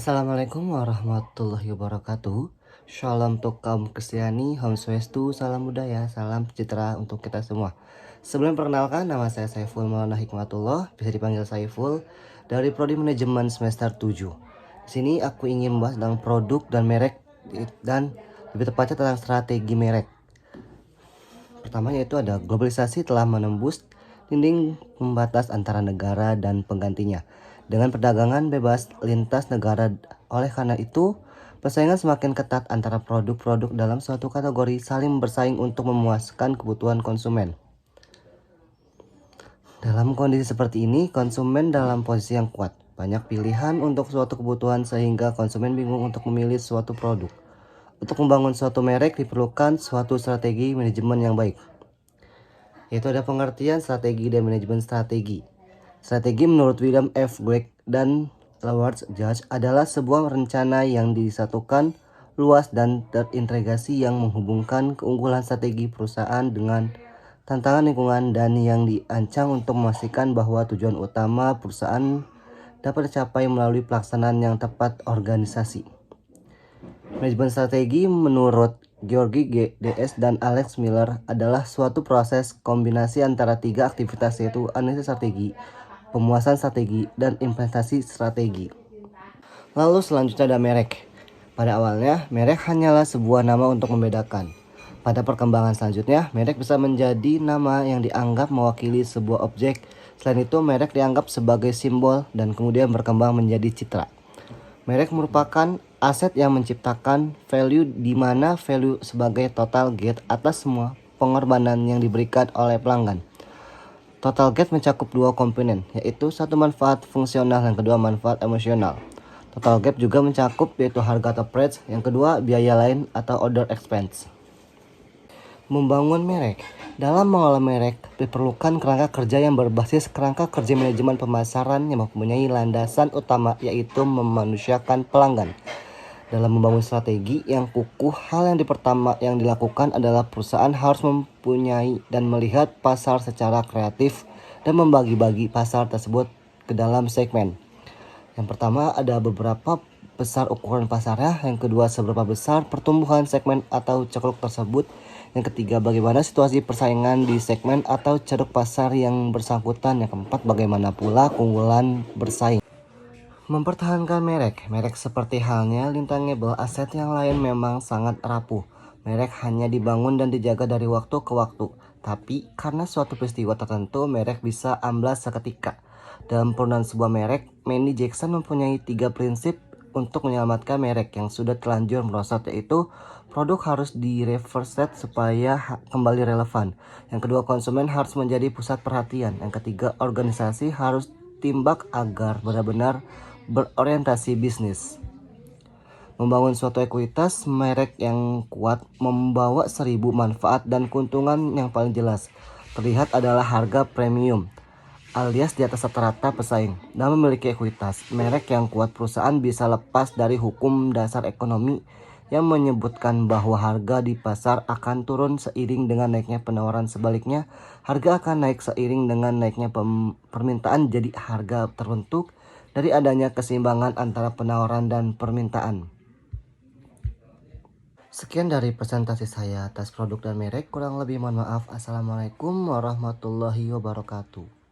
Assalamualaikum warahmatullahi wabarakatuh. Shalom untuk kaum Kristiani, Om Swastiastu, salam budaya, salam sejahtera untuk kita semua. Sebelum perkenalkan, nama saya Saiful Maulana Hikmatullah, bisa dipanggil Saiful, dari Prodi Manajemen semester 7. Di sini aku ingin membahas tentang produk dan merek, dan lebih tepatnya tentang strategi merek. Pertama yaitu ada globalisasi telah menembus dinding pembatas antara negara dan penggantinya dengan perdagangan bebas lintas negara. Oleh karena itu, persaingan semakin ketat antara produk-produk dalam suatu kategori saling bersaing untuk memuaskan kebutuhan konsumen. Dalam kondisi seperti ini, konsumen dalam posisi yang kuat. Banyak pilihan untuk suatu kebutuhan sehingga konsumen bingung untuk memilih suatu produk. Untuk membangun suatu merek diperlukan suatu strategi manajemen yang baik, yaitu ada pengertian strategi dan manajemen strategi. Strategi menurut William F. Gregg dan Lawrence Judge adalah sebuah rencana yang disatukan, luas dan terintegrasi yang menghubungkan keunggulan strategi perusahaan dengan tantangan lingkungan dan yang dirancang untuk memastikan bahwa tujuan utama perusahaan dapat dicapai melalui pelaksanaan yang tepat organisasi. Manajemen strategi menurut George D.S. dan Alex Miller adalah suatu proses kombinasi antara tiga aktivitas, yaitu analisis strategi, pemuasan strategi, dan implementasi strategi. Lalu selanjutnya ada merek. Pada awalnya, merek hanyalah sebuah nama untuk membedakan. Pada perkembangan selanjutnya, merek bisa menjadi nama yang dianggap mewakili sebuah objek. Selain itu, merek dianggap sebagai simbol dan kemudian berkembang menjadi citra. Merek merupakan aset yang menciptakan value, di mana value sebagai total gate atas semua pengorbanan yang diberikan oleh pelanggan. Total gate mencakup dua komponen, yaitu satu manfaat fungsional dan kedua manfaat emosional. Total gap juga mencakup yaitu harga atau price, yang kedua biaya lain atau other expense. Membangun merek. Dalam mengelola merek diperlukan kerangka kerja yang berbasis kerangka kerja manajemen pemasaran yang mempunyai landasan utama, yaitu memanusiakan pelanggan. Dalam membangun strategi yang kukuh, hal yang pertama yang dilakukan adalah perusahaan harus mempunyai dan melihat pasar secara kreatif dan membagi-bagi pasar tersebut ke dalam segmen. Yang pertama ada beberapa besar ukuran pasarnya, yang kedua seberapa besar pertumbuhan segmen atau ceruk tersebut, yang ketiga bagaimana situasi persaingan di segmen atau ceruk pasar yang bersangkutan, yang keempat bagaimana pula keunggulan bersaing. Mempertahankan merek. Merek seperti halnya intangible aset yang lain memang sangat rapuh. Merek hanya dibangun dan dijaga dari waktu ke waktu, tapi karena suatu peristiwa tertentu merek bisa amblas seketika. Dalam perubahan sebuah merek, Manny Jackson mempunyai 3 prinsip untuk menyelamatkan merek yang sudah terlanjur merosot, yaitu produk harus di-reverse supaya kembali relevan. Yang kedua, konsumen harus menjadi pusat perhatian. Yang ketiga, organisasi harus timbak agar benar-benar berorientasi bisnis. Membangun suatu ekuitas merek yang kuat membawa 1000 manfaat dan keuntungan. Yang paling jelas terlihat adalah harga premium alias di atas rata-rata pesaing. Dalam memiliki ekuitas merek yang kuat, perusahaan bisa lepas dari hukum dasar ekonomi yang menyebutkan bahwa harga di pasar akan turun seiring dengan naiknya penawaran. Sebaliknya, harga akan naik seiring dengan naiknya permintaan. Jadi harga terbentuk dari adanya keseimbangan antara penawaran dan permintaan. Sekian dari presentasi saya atas produk dan merek. Kurang lebih mohon maaf. Assalamualaikum warahmatullahi wabarakatuh.